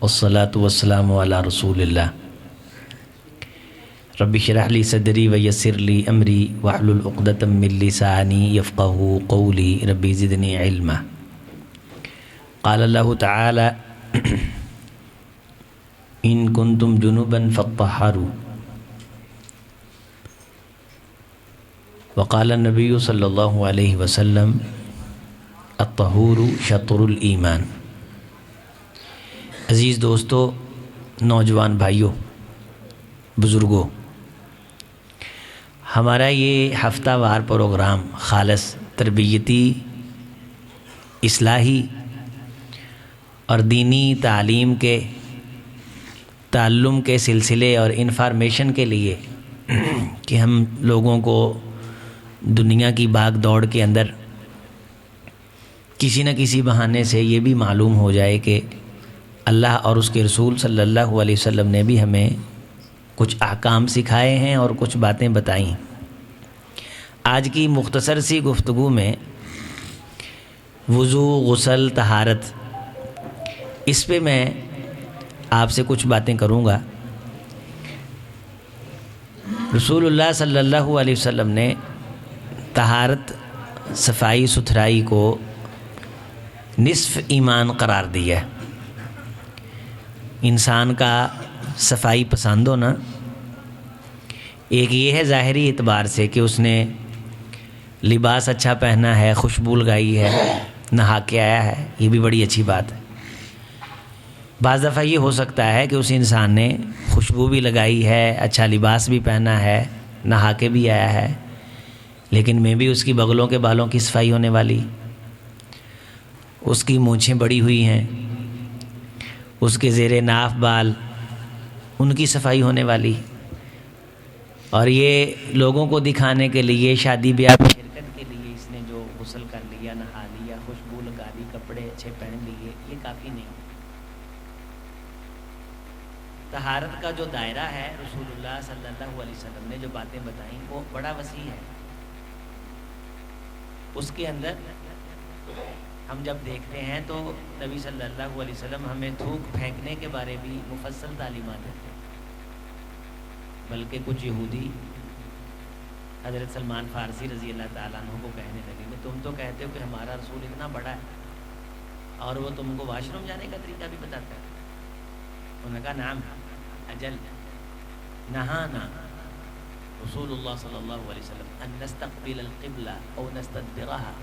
والصلاة والسلام علی رسول اللہ رب اشرح لی صدری ویسر لی امری واحلل عقدۃ من لسانی یفقہوا قولی رب زدنی علما۔ قال اللہ تعالی ان کنتم جنبا فاطہروا، وقال النبی صلی اللہ علیہ وسلم الطہور شطر الایمان۔ عزیز دوستو، نوجوان بھائیوں، بزرگوں، ہمارا یہ ہفتہ وار پروگرام خالص تربیتی، اصلاحی اور دینی تعلیم کے تعلم کے سلسلے اور انفارمیشن کے لیے کہ ہم لوگوں کو دنیا کی بھاگ دوڑ کے اندر کسی نہ کسی بہانے سے یہ بھی معلوم ہو جائے کہ اللہ اور اس کے رسول صلی اللہ علیہ وسلم نے بھی ہمیں کچھ احکام سکھائے ہیں اور کچھ باتیں بتائیں۔ آج کی مختصر سی گفتگو میں وضو، غسل، طہارت، اس پہ میں آپ سے کچھ باتیں کروں گا۔ رسول اللہ صلی اللہ علیہ وسلم نے طہارت، صفائی ستھرائی کو نصف ایمان قرار دیا ہے۔ انسان کا صفائی پسند ہونا، ایک یہ ہے ظاہری اعتبار سے کہ اس نے لباس اچھا پہنا ہے، خوشبو لگائی ہے، نہا کے آیا ہے، یہ بھی بڑی اچھی بات ہے۔ بعض دفعہ یہ ہو سکتا ہے کہ اس انسان نے خوشبو بھی لگائی ہے، اچھا لباس بھی پہنا ہے، نہا کے بھی آیا ہے، لیکن میں بھی اس کی بغلوں کے بالوں کی صفائی ہونے والی، اس کی مونچھیں بڑی ہوئی ہیں، اس کے زیر ناف بال، ان کی صفائی ہونے والی، اور یہ لوگوں کو دکھانے کے لیے، شادی بیاہ میں شرکت کے لیے اس نے جو غسل کر لیا، نہا لیا، خوشبو لگا لی، کپڑے اچھے پہن لیے، یہ کافی نہیں۔ طہارت کا جو دائرہ ہے، رسول اللہ صلی اللہ علیہ وسلم نے جو باتیں بتائیں وہ بڑا وسیع ہے۔ اس کے اندر ہم جب دیکھتے ہیں تو نبی صلی اللہ علیہ وسلم ہمیں تھوک پھینکنے کے بارے بھی مفصل تعلیمات دیتے ہیں۔ بلکہ کچھ یہودی حضرت سلمان فارسی رضی اللہ تعالیٰ عنہ کو کہنے لگے کہ تم تو کہتے ہو کہ ہمارا رسول اتنا بڑا ہے اور وہ تم کو واش روم جانے کا طریقہ بھی بتاتا ہے۔ انہوں نے کہا نعم اجل نہانا رسول اللہ صلی اللہ علیہ وسلم ان نستقبل القبلہ او نستدبرها۔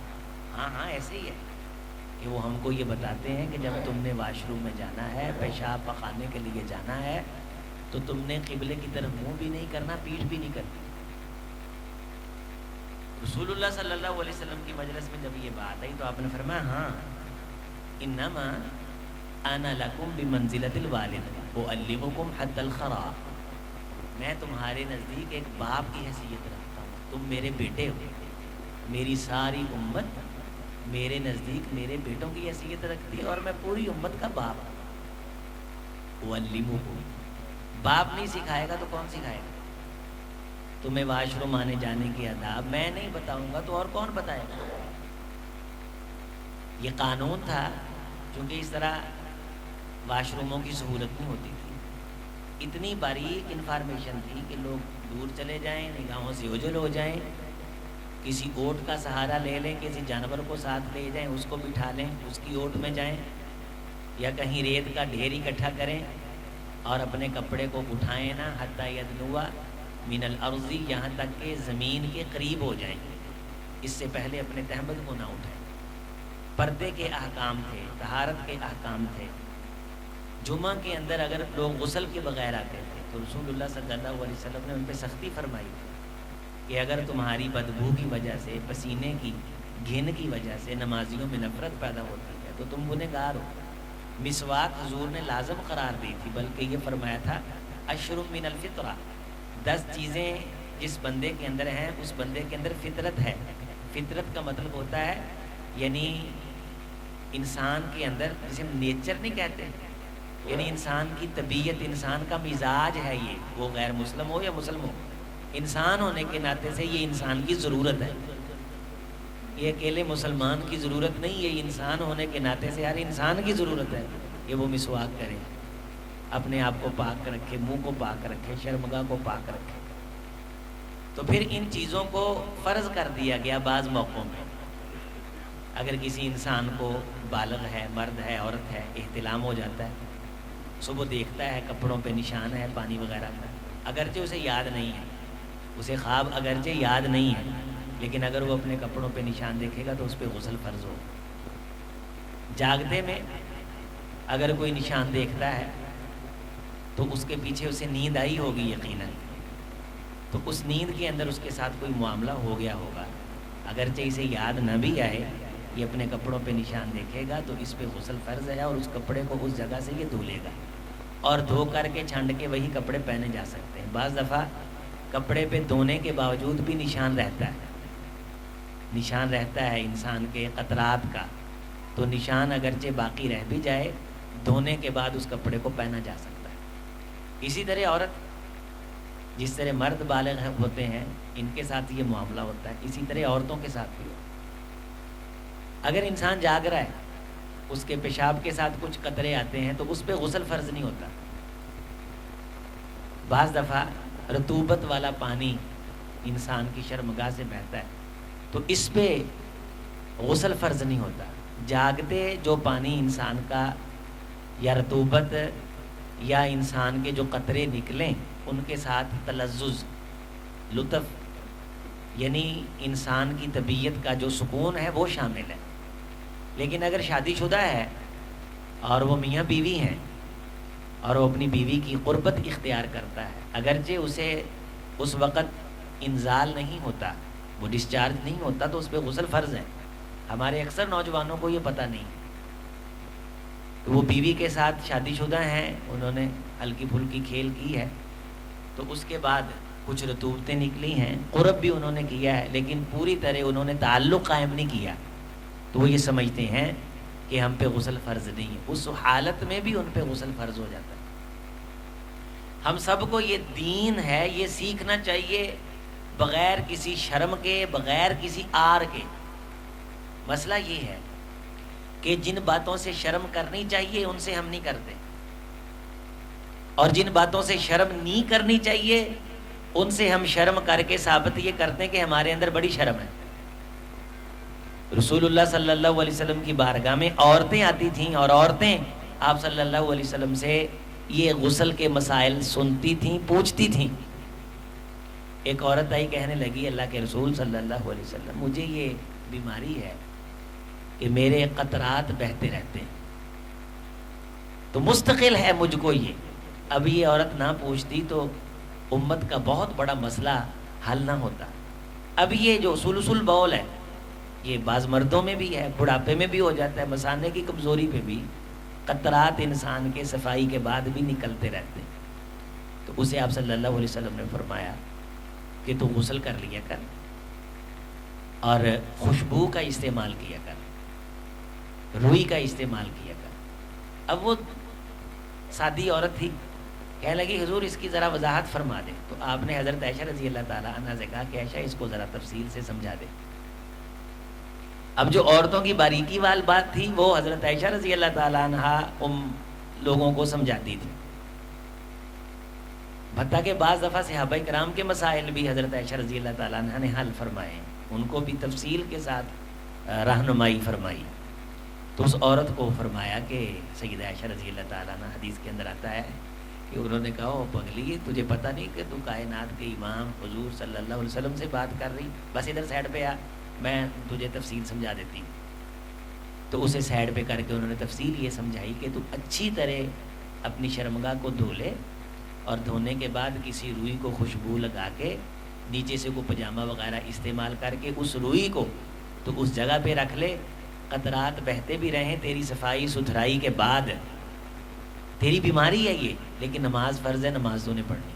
ہاں ایسے ہی ہے کہ وہ ہم کو یہ بتاتے ہیں کہ جب تم نے واش روم میں جانا ہے، پیشاب پخانے کے لیے جانا ہے، تو تم نے قبلے کی طرف منہ بھی نہیں کرنا، پیٹھ بھی نہیں کرنی۔ رسول اللہ صلی اللہ علیہ وسلم کی مجلس میں جب یہ بات آئی تو آپ نے فرمایا ہاں انما انا لکم بمنزلۃ الوالد اعلمکم حد الخرا، میں تمہارے نزدیک ایک باپ کی حیثیت رکھتا ہوں، تم میرے بیٹے ہو، میری ساری امت میرے نزدیک میرے بیٹوں کی حیثیت رکھتی ہے اور میں پوری امت کا باپ ہوں۔ اعلمکم، باپ نہیں سکھائے گا تو کون سکھائے گا؟ تمہیں واش روم آنے جانے کے آداب میں نہیں بتاؤں گا تو اور کون بتائے گا؟ یہ قانون تھا، چونکہ اس طرح واش روموں کی سہولت نہیں ہوتی تھی، اتنی باریک انفارمیشن تھی کہ لوگ دور چلے جائیں، نگاہوں سے اوجھل ہو جائیں، کسی اوٹ کا سہارا لے لیں، کسی جانور کو ساتھ لے جائیں، اس کو بٹھا لیں، اس کی اوٹ میں جائیں، یا کہیں ریت کا ڈھیر اکٹھا کریں اور اپنے کپڑے کو اٹھائیں نہ حتی یدنوا من الارض، یہاں تک کہ زمین کے قریب ہو جائیں، اس سے پہلے اپنے تہمت کو نہ اٹھائیں۔ پردے کے احکام تھے، طہارت کے احکام تھے۔ جمعہ کے اندر اگر لوگ غسل کے بغیر آتے تھے تو رسول اللہ صلی اللہ علیہ وسلم نے ان پہ سختی فرمائی کہ اگر تمہاری بدبو کی وجہ سے، پسینے کی گھن کی وجہ سے نمازیوں میں نفرت پیدا ہوتی ہے تو تم گنہگار ہو۔ مسواک حضور نے لازم قرار دی تھی، بلکہ یہ فرمایا تھا اشرب من الفطرہ، 10 چیزیں جس بندے کے اندر ہیں اس بندے کے اندر فطرت ہے۔ فطرت کا مطلب ہوتا ہے یعنی انسان کے اندر، جسے ہم نیچر نہیں کہتے، یعنی انسان کی طبیعت، انسان کا مزاج ہے، یہ وہ غیر مسلم ہو یا مسلم ہو، انسان ہونے کے ناطے سے یہ انسان کی ضرورت ہے۔ یہ اکیلے مسلمان کی ضرورت نہیں، یہ انسان ہونے کے ناطے سے ہر انسان کی ضرورت ہے کہ وہ مسواک کرے۔ اپنے آپ کو پاک رکھے، منہ کو پاک رکھے، شرمگاہ کو پاک رکھے۔ تو پھر ان چیزوں کو فرض کر دیا گیا بعض موقعوں میں۔ اگر کسی انسان کو بالغ ہے، مرد ہے، عورت ہے، احتلام ہو جاتا ہے، صبح دیکھتا ہے کپڑوں پہ نشان ہے پانی وغیرہ کا، اگرچہ اسے یاد نہیں ہے، اسے خواب اگرچہ یاد نہیں ہے، لیکن اگر وہ اپنے کپڑوں پہ نشان دیکھے گا تو اس پہ غسل فرض ہو۔ جاگتے میں اگر کوئی نشان دیکھتا ہے تو اس کے پیچھے اسے نیند آئی ہوگی یقیناً، تو اس نیند کے اندر اس کے ساتھ کوئی معاملہ ہو گیا ہوگا، اگرچہ اسے یاد نہ بھی آئے، یہ اپنے کپڑوں پہ نشان دیکھے گا تو اس پہ غسل فرض ہے، اور اس کپڑے کو اس جگہ سے یہ دھو لے گا، اور دھو کر کے چھنڈ کے وہی کپڑے پہنے جا سکتے ہیں۔ بعض دفعہ کپڑے پہ دھونے کے باوجود بھی نشان رہتا ہے، نشان رہتا ہے انسان کے قطرات کا، تو نشان اگرچہ باقی رہ بھی جائے، دھونے کے بعد اس کپڑے کو پہنا جا سکتا ہے۔ اسی طرح عورت، جس طرح مرد بالغ ہوتے ہیں ان کے ساتھ یہ معاملہ ہوتا ہے، اسی طرح عورتوں کے ساتھ بھی ہوتا ہے۔ اگر انسان جاگ رہا ہے، اس کے پیشاب کے ساتھ کچھ قطرے آتے ہیں تو اس پہ غسل فرض نہیں ہوتا۔ بعض دفعہ رطوبت والا پانی انسان کی شرمگاہ سے بہتا ہے تو اس پہ غسل فرض نہیں ہوتا۔ جاگتے جو پانی انسان کا یا رطوبت یا انسان کے جو قطرے نکلیں ان کے ساتھ تلذذ، لطف، یعنی انسان کی طبیعت کا جو سکون ہے وہ شامل ہے۔ لیکن اگر شادی شدہ ہے اور وہ میاں بیوی ہیں اور وہ اپنی بیوی کی قربت اختیار کرتا ہے، اگرچہ اسے اس وقت انزال نہیں ہوتا، وہ ڈسچارج نہیں ہوتا، تو اس پہ غسل فرض ہے۔ ہمارے اکثر نوجوانوں کو یہ پتہ نہیں، وہ بیوی کے ساتھ شادی شدہ ہیں، انہوں نے ہلکی پھلکی کھیل کی ہے، تو اس کے بعد کچھ رطوبتیں نکلی ہیں، قرب بھی انہوں نے کیا ہے، لیکن پوری طرح انہوں نے تعلق قائم نہیں کیا، تو وہ یہ سمجھتے ہیں کہ ہم پہ غسل فرض نہیں ہے۔ اس حالت میں بھی ان پہ غسل فرض ہو جاتا ہے۔ ہم سب کو یہ دین ہے، یہ سیکھنا چاہیے بغیر کسی شرم کے، بغیر کسی آر کے۔ مسئلہ یہ ہے کہ جن باتوں سے شرم کرنی چاہیے ان سے ہم نہیں کرتے، اور جن باتوں سے شرم نہیں کرنی چاہیے ان سے ہم شرم کر کے ثابت یہ کرتے ہیں کہ ہمارے اندر بڑی شرم ہے۔ رسول اللہ صلی اللہ علیہ وسلم کی بارگاہ میں عورتیں آتی تھیں اور عورتیں آپ صلی اللہ علیہ وسلم سے یہ غسل کے مسائل سنتی تھیں، پوچھتی تھیں۔ ایک عورت آئی، کہنے لگی اللہ کے رسول صلی اللہ علیہ وسلم، مجھے یہ بیماری ہے کہ میرے قطرات بہتے رہتے ہیں، تو مستقل ہے مجھ کو یہ۔ اب یہ عورت نہ پوچھتی تو امت کا بہت بڑا مسئلہ حل نہ ہوتا۔ اب یہ جو سلسل بول ہے، یہ بعض مردوں میں بھی ہے، بڑھاپے میں بھی ہو جاتا ہے، مثانے کی کمزوری پہ بھی قطرات انسان کے صفائی کے بعد بھی نکلتے رہتے ہیں، تو اسے آپ صلی اللہ علیہ وسلم نے فرمایا کہ تو غسل کر لیا کر اور خوشبو کا استعمال کیا کر، روئی کا استعمال کیا کر۔ اب وہ سادی عورت تھی، کہنے لگی حضور اس کی ذرا وضاحت فرما دیں، تو آپ نے حضرت عائشہ رضی اللہ تعالیٰ عنہ سے کہا کہ عائشہ اس کو ذرا تفصیل سے سمجھا دے۔ اب جو عورتوں کی باریکی والی بات تھی وہ حضرت عائشہ رضی اللہ تعالیٰ عنہ لوگوں کو سمجھاتی تھی، حتیٰ کہ بعض دفعہ صحابہ کرام کے مسائل بھی حضرت عائشہ رضی اللہ تعالیٰ عنہ نے حل فرمائے، ان کو بھی تفصیل کے ساتھ رہنمائی فرمائی۔ تو اس عورت کو فرمایا کہ سیدہ عائشہ رضی اللہ تعالیٰ عنہ، حدیث کے اندر آتا ہے کہ انہوں نے کہا او پگلی، تجھے پتہ نہیں کہ تو کائنات کے امام حضور صلی اللہ علیہ وسلم سے بات کر رہی، بس ادھر سائڈ پہ آ، میں تجھے تفصیل سمجھا دیتی ہوں۔ تو اسے سائڈ پہ کر کے انہوں نے تفصیل یہ سمجھائی کہ تو اچھی طرح اپنی شرمگاہ کو دھو لے، اور دھونے کے بعد کسی روئی کو خوشبو لگا کے نیچے سے کوئی پجامہ وغیرہ استعمال کر کے اس روئی کو تو اس جگہ پہ رکھ لے، قطرات بہتے بھی رہیں تیری صفائی ستھرائی کے بعد۔ تیری بیماری ہے یہ، لیکن نماز فرض ہے، نماز تو نے پڑھنی۔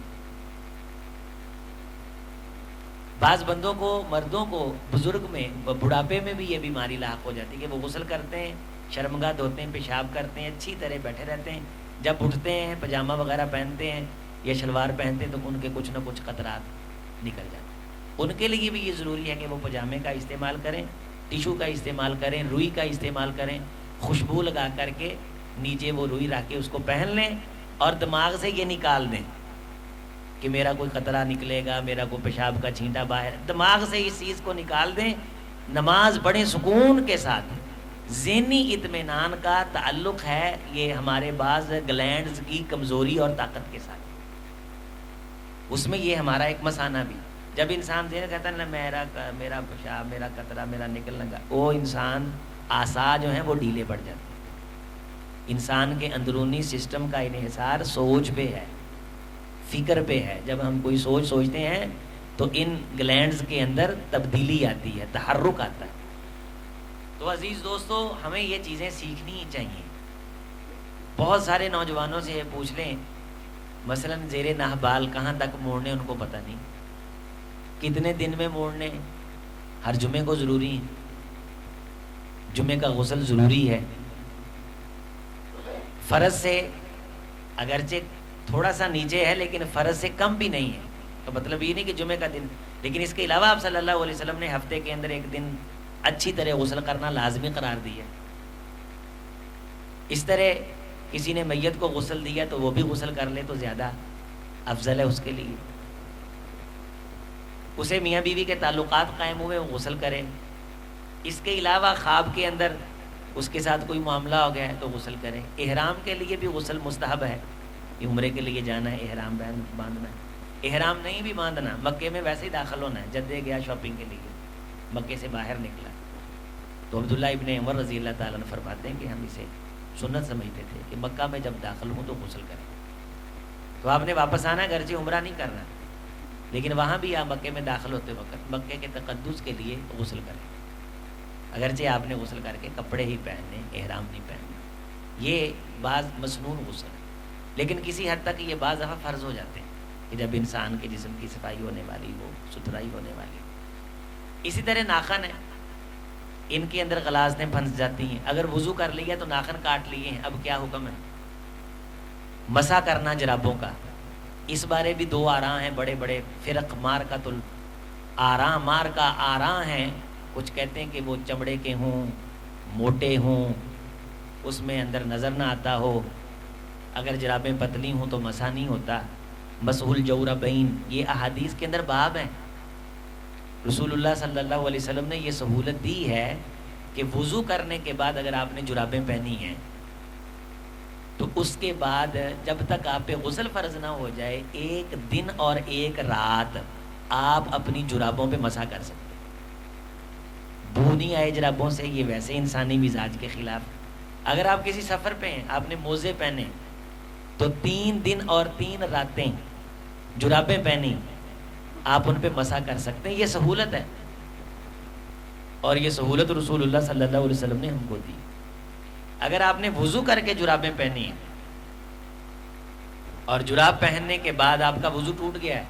بعض بندوں کو، مردوں کو، بزرگ میں، بڑھاپے میں بھی یہ بیماری لاحق ہو جاتی ہے کہ وہ غسل کرتے ہیں، شرمگاہ دھوتے ہیں، پیشاب کرتے ہیں، اچھی طرح بیٹھے رہتے ہیں، جب اٹھتے ہیں پجامہ وغیرہ پہنتے ہیں یا شلوار پہنتے ہیں تو ان کے کچھ نہ کچھ قطرات نکل جاتے ہیں۔ ان کے لیے بھی یہ ضروری ہے کہ وہ پجامے کا استعمال کریں، ٹیشو کا استعمال کریں، روئی کا استعمال کریں، خوشبو لگا کر کے نیچے وہ روئی رکھ کے اس کو پہن لیں، اور دماغ سے یہ نکال دیں کہ میرا کوئی قطرہ نکلے گا، میرا کوئی پیشاب کا چھینٹا باہر، دماغ سے اس چیز کو نکال دیں، نماز پڑھیں سکون کے ساتھ۔ ذہنی اطمینان کا تعلق ہے یہ ہمارے بعض گلینڈز کی کمزوری اور طاقت کے ساتھ، اس میں یہ ہمارا ایک مسانہ بھی۔ جب انسان ذہن کہتا ہے نا میرا پیشاب، میرا قطرہ، میرا نکلنے کا، وہ انسان اعصاب جو ہیں وہ ڈھیلے پڑ جاتے ہیں۔ انسان کے اندرونی سسٹم کا انحصار سوچ پہ ہے، فکر پہ ہے۔ جب ہم کوئی سوچتے ہیں تو ان گلینڈز کے اندر تبدیلی آتی ہے، تحرک آتا ہے۔ تو عزیز دوستو، ہمیں یہ چیزیں سیکھنی چاہیے۔ بہت سارے نوجوانوں سے یہ پوچھ لیں، مثلا زیر نہبال کہاں تک موڑنے ان کو پتہ نہیں، کتنے دن میں موڑنے، ہر جمعے کو ضروری ہے، جمعے کا غسل ضروری ہے، فرض سے اگرچہ تھوڑا سا نیچے ہے لیکن فرض سے کم بھی نہیں ہے۔ تو مطلب یہ نہیں کہ جمعے کا دن، لیکن اس کے علاوہ آپ صلی اللہ علیہ وسلم نے ہفتے کے اندر ایک دن اچھی طرح غسل کرنا لازمی قرار دیا۔ اس طرح کسی نے میت کو غسل دیا تو وہ بھی غسل کر لے تو زیادہ افضل ہے اس کے لیے۔ اسے میاں بیوی کے تعلقات قائم ہوئے، وہ غسل کرے۔ اس کے علاوہ خواب کے اندر اس کے ساتھ کوئی معاملہ ہو گیا ہے تو غسل کرے۔ احرام کے لیے بھی غسل مستحب ہے، یہ عمرے کے لیے جانا ہے، احرام باندھنا ہے۔ احرام نہیں بھی باندھنا، مکے میں ویسے ہی داخل ہونا ہے، جدے گیا شاپنگ کے لیے، مکے سے باہر نکلا تو عبداللہ ابن عمر رضی اللہ تعالیٰ عنہ فرماتے ہیں کہ ہم اسے سنت سمجھتے تھے کہ مکہ میں جب داخل ہوں تو غسل کریں۔ تو آپ نے واپس آنا، گرچہ عمرہ نہیں کرنا، لیکن وہاں بھی آپ مکے میں داخل ہوتے وقت مکے کے تقدس کے لیے غسل کریں، اگرچہ آپ نے غسل کر کے کپڑے ہی پہننے، احرام نہیں پہننا۔ یہ بعض مسنون غسل ہے، لیکن کسی حد تک یہ بعض دفعہ فرض ہو جاتے ہیں کہ جب انسان کے جسم کی صفائی ہونے والی ہو، ستھرائی ہونے والی ہو۔ اسی طرح ناخن ہے، ان کے اندر غلاظتیں پھنس جاتی ہیں، اگر وضو کر لیا تو ناخن کاٹ لیے ہیں، اب کیا حکم ہے؟ مسح کرنا جرابوں کا، اس بارے بھی دو آراء ہیں بڑے بڑے فرق، مارکۃ الآراء، مار کا آراء ہیں۔ کچھ کہتے ہیں کہ وہ چمڑے کے ہوں، موٹے ہوں، اس میں اندر نظر نہ آتا ہو، اگر جرابیں پتلی ہوں تو مسح نہیں ہوتا۔ مسح الجوربین، یہ احادیث کے اندر باب ہیں۔ رسول اللہ صلی اللہ علیہ وسلم نے یہ سہولت دی ہے کہ وضو کرنے کے بعد اگر آپ نے جرابیں پہنی ہیں تو اس کے بعد جب تک آپ پہ غسل فرض نہ ہو جائے، ایک دن اور ایک رات آپ اپنی جرابوں پہ مسح کر سکتے ہیں۔ بو نہیں آئے جرابوں سے، یہ ویسے انسانی مزاج کے خلاف۔ اگر آپ کسی سفر پہ ہیں، آپ نے موزے پہنے تو 3 دن اور 3 راتیں جرابیں پہنی، آپ ان پہ مسح کر سکتے ہیں۔ یہ سہولت ہے، اور یہ سہولت رسول اللہ صلی اللہ علیہ وسلم نے ہم کو دی۔ اگر آپ نے وضو کر کے جرابیں پہنی ہیں اور جراب پہننے کے بعد آپ کا وضو ٹوٹ گیا ہے،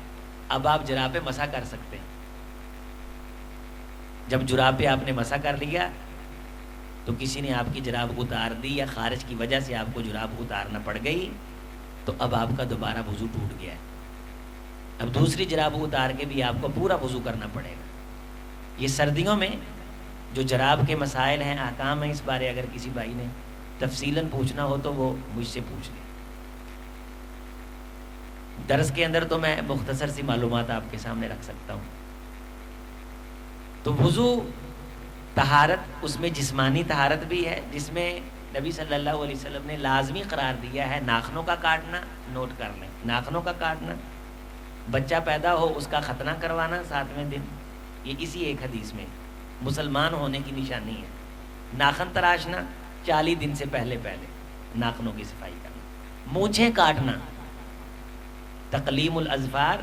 اب آپ جراب پہ مسح کر سکتے ہیں۔ جب جراب پہ آپ نے مسح کر لیا تو کسی نے آپ کی جراب اتار دی یا خارج کی وجہ سے آپ کو جراب اتارنا پڑ گئی تو اب آپ کا دوبارہ وضو ٹوٹ گیا ہے، اب دوسری جراب اتار کے بھی آپ کو پورا وضو کرنا پڑے گا۔ یہ سردیوں میں جو جراب کے مسائل ہیں، احکام ہیں، اس بارے اگر کسی بھائی نے تفصیلاً پوچھنا ہو تو وہ مجھ سے پوچھ لیں۔ درس کے اندر تو میں مختصر سی معلومات آپ کے سامنے رکھ سکتا ہوں۔ تو وضو طہارت، اس میں جسمانی طہارت بھی ہے، جس میں نبی صلی اللہ علیہ وسلم نے لازمی قرار دیا ہے ناخنوں کا کاٹنا۔ نوٹ کر لیں، ناخنوں کا کاٹنا، بچہ پیدا ہو اس کا ختنہ کروانا 7ویں دن، یہ اسی ایک حدیث میں مسلمان ہونے کی نشانی ہے۔ ناخن تراشنا 40 دن سے پہلے ناخنوں کی صفائی کرنا۔ مونچھیں کاٹنا، تقلیم الاظفار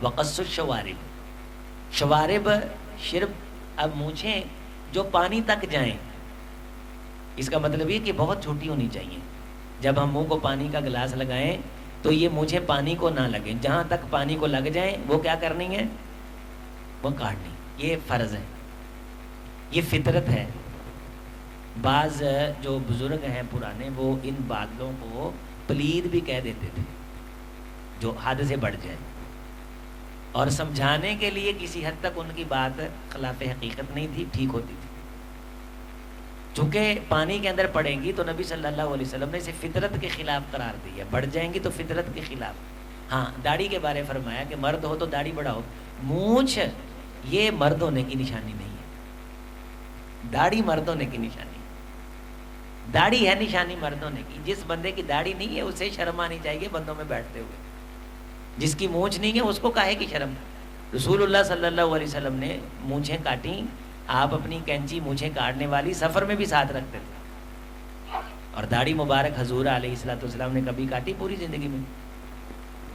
وقص الشوارب، شوارب شرب، اب مونچھیں جو پانی تک جائیں، اس کا مطلب یہ کہ بہت چھوٹی ہونی چاہیے۔ جب ہم منہ کو پانی کا گلاس لگائیں تو یہ مونچھیں پانی کو نہ لگیں، جہاں تک پانی کو لگ جائیں وہ کیا کرنی ہے؟ وہ کاٹنی۔ یہ فرض ہے، یہ فطرت ہے۔ بعض جو بزرگ ہیں پرانے، وہ ان بادلوں کو پلید بھی کہہ دیتے تھے جو حد سے بڑھ جائے، اور سمجھانے کے لیے کسی حد تک ان کی بات خلاف حقیقت نہیں تھی، ٹھیک ہوتی تھی۔ چونکہ پانی کے اندر پڑیں گی تو نبی صلی اللہ علیہ وسلم نے اسے فطرت کے خلاف قرار دیا، بڑھ جائیں گی تو فطرت کے خلاف۔ ہاں داڑھی کے بارے فرمایا کہ مرد ہو تو داڑھی بڑھاؤ، مونچھ یہ مرد ہونے کی نشانی نہیں ہے، داڑھی مرد ہونے کی نشانی، داڑھی ہے نشانی مرد ہونے کی۔ جس بندے کی داڑھی نہیں ہے اسے شرم آنی چاہیے بندوں میں بیٹھتے ہوئے، جس کی مونچھ نہیں ہے اس کو کاہے کی شرم۔ رسول اللہ صلی اللہ علیہ وسلم نے مونچھیں کاٹیں، آپ اپنی کینچی مونچھیں کاٹنے والی سفر میں بھی ساتھ رکھتے تھے، اور داڑھی مبارک حضور علیہ الصلوۃ والسلام نے کبھی کاٹی پوری زندگی میں